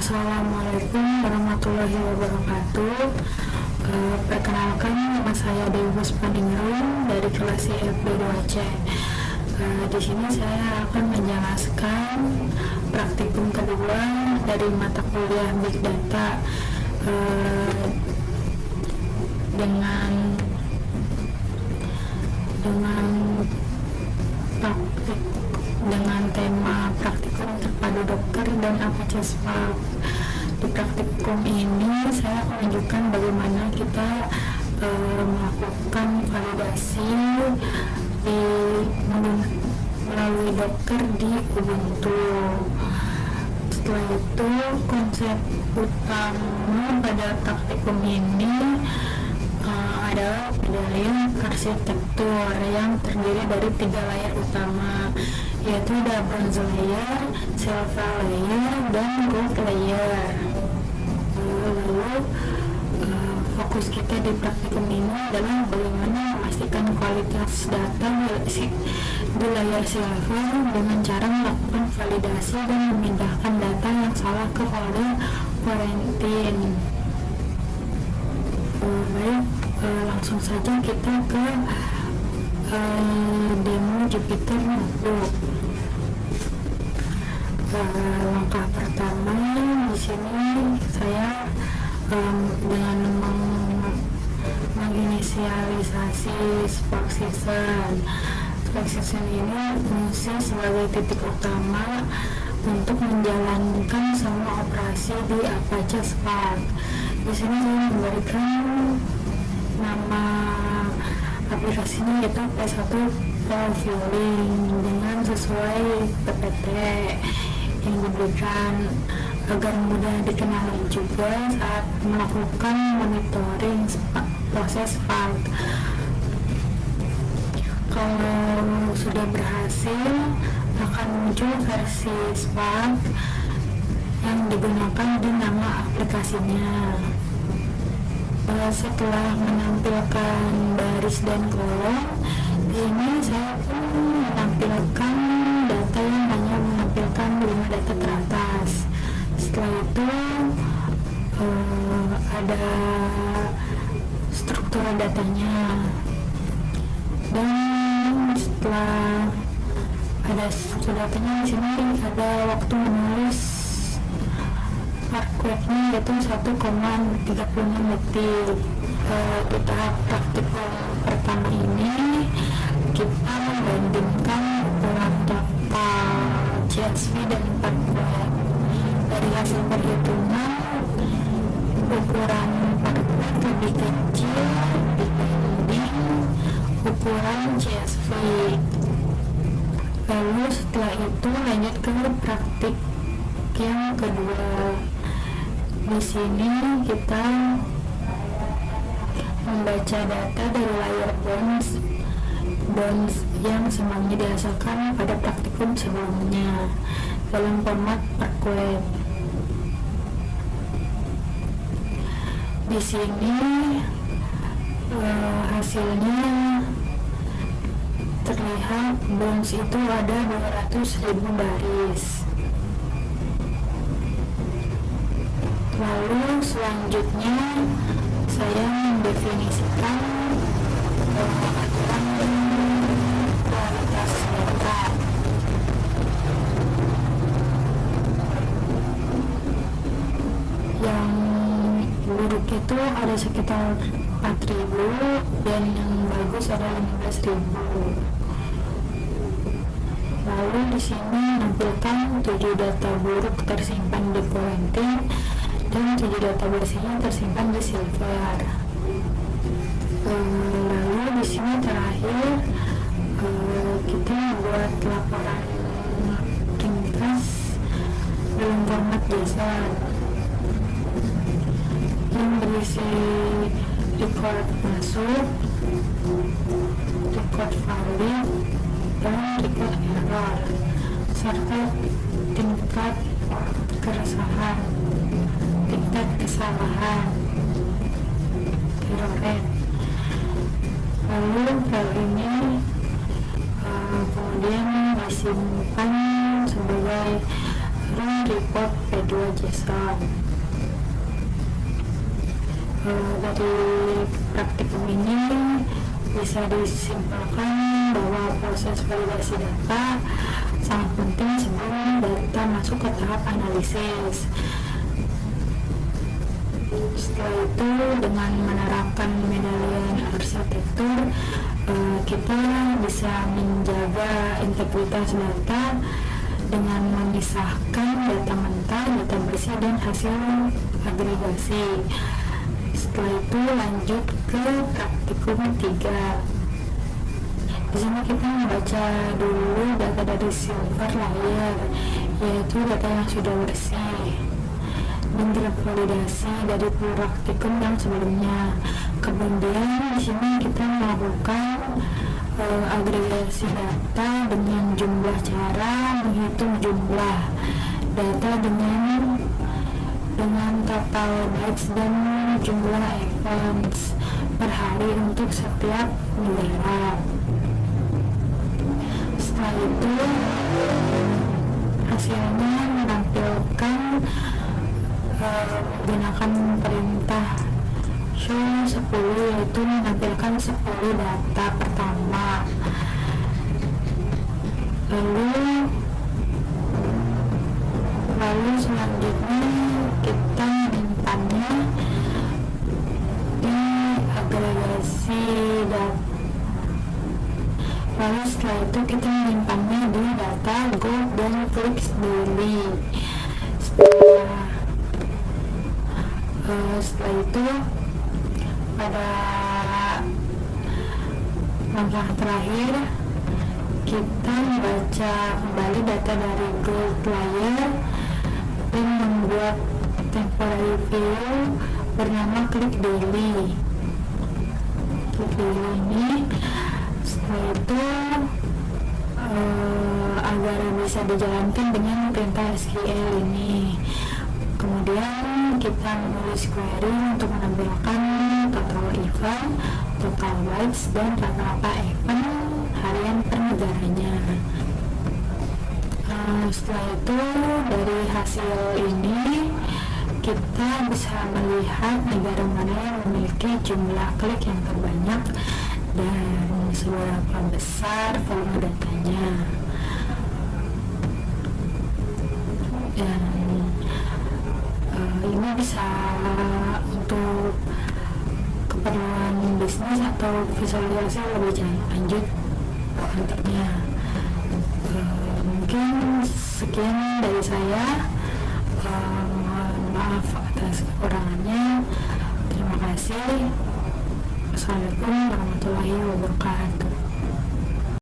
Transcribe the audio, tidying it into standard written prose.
Assalamualaikum warahmatullahi wabarakatuh. Perkenalkan, nama saya Dewi Puspaningrum dari kelas IFB2C. Di sini saya akan menjelaskan praktikum kedua dari mata kuliah Big Data dengan tema praktikum terpadu Docker dan Apache Spark. Di praktikum ini saya menunjukkan bagaimana kita melakukan validasi melalui Docker di Ubuntu. Setelah itu, konsep utama pada praktikum ini adalah penilaian arsitektur yang terdiri dari 3 layer utama, yaitu ada bronze layer, silver layer, dan gold layer. Lalu fokus kita di praktikum ini adalah bagaimana memastikan kualitas data di layer silver dengan cara melakukan validasi dan memindahkan data yang salah ke folder quarantine. Baik, langsung saja kita ke demo Jupyter Notebook. Langkah pertama di sini saya dengan menginisialisasi Spark Season. Spark Season ini fungsi sebagai titik utama untuk menjalankan semua operasi di Apache Spark. Di sini saya memberikan nama aplikasinya yaitu P1 Profiling dengan sesuai PPT yang diberikan agar mudah dikenali juga saat melakukan monitoring proses Spark. Kalau sudah berhasil, akan muncul versi Spark yang digunakan di nama aplikasinya. Setelah menampilkan baris dan kolom, ini saya pun menampilkan data yang hanya menampilkan 5 data teratas. Setelah itu ada struktur datanya, dan setelah ada struktur datanya di sini ada waktu menulis Parquetnya yaitu 1,36 detik. Di tahap praktikum pertama ini kita membandingkan ukuran data CSV dan Parquet. Dari hasil perhitungan, ukuran Parquet lebih kecil dibanding ukuran CSV. Lalu setelah itu lanjut ke praktik yang kedua. Di sini kita membaca data dari layer bonds yang sebelumnya dihasilkan pada praktikum sebelumnya dalam format Parquet. Di sini hasilnya terlihat bonds itu ada 200.000 baris. Lalu selanjutnya saya mendefinisikan aturan kualitas data. Yang buruk itu ada sekitar 4.000 dan yang bagus ada 15.000. Lalu di sini menampilkan 7 data buruk tersimpan di quarantine dan 7 data bersihnya tersimpan di silver. Lalu di sini terakhir kita membuat laporan ringkas dalam format JSON yang berisi record masuk, record valid, dan record error serta tingkat keresahan, tingkat kesalahan, error rate. Lalu file ini kemudian disimpan sebagai Management Report P2 JSON. Dari praktikum ini bisa disimpulkan bahwa proses validasi data sangat penting sebelum data masuk ke tahap analisis. Setelah itu, dengan menerapkan medallion arsitektur, kita bisa menjaga integritas data dengan memisahkan data mentah, data bersih, dan hasil agregasi. Setelah itu lanjut ke praktikum 3. Di sini kita membaca dulu data dari silver layer, yaitu data yang sudah bersih dan tervalidasi dari praktikum yang sebelumnya. Kemudian di sini kita melakukan agregasi data dengan jumlah cara menghitung jumlah data dengan total bytes dan jumlah events per hari untuk setiap negara. Setelah itu hasilnya menampilkan menggunakan perintah show 10, yaitu menampilkan 10 data pertama. Lalu selanjutnya kita menyimpannya di agregasi data. Lalu setelah itu kita menyimpannya di data go dan clicks daily. Setelah itu pada langkah terakhir kita membaca kembali data dari gold layer dan membuat temporary view bernama click daily. Click daily ini setelah itu agar bisa dijalankan dengan perintah SQL ini. Kemudian kita menulis query untuk menampilkan total event, total bytes, dan rata-rata event harian per negaranya. Setelah itu dari hasil ini kita bisa melihat negara mana yang memiliki jumlah klik yang terbanyak dan seberapa besar volume datanya. Dan ini bisa untuk keperluan bisnis atau visualisasi lebih lanjut nantinya. Mungkin sekian dari saya. Mohon maaf atas kekurangannya. Terima kasih. Assalamualaikum warahmatullahi wabarakatuh.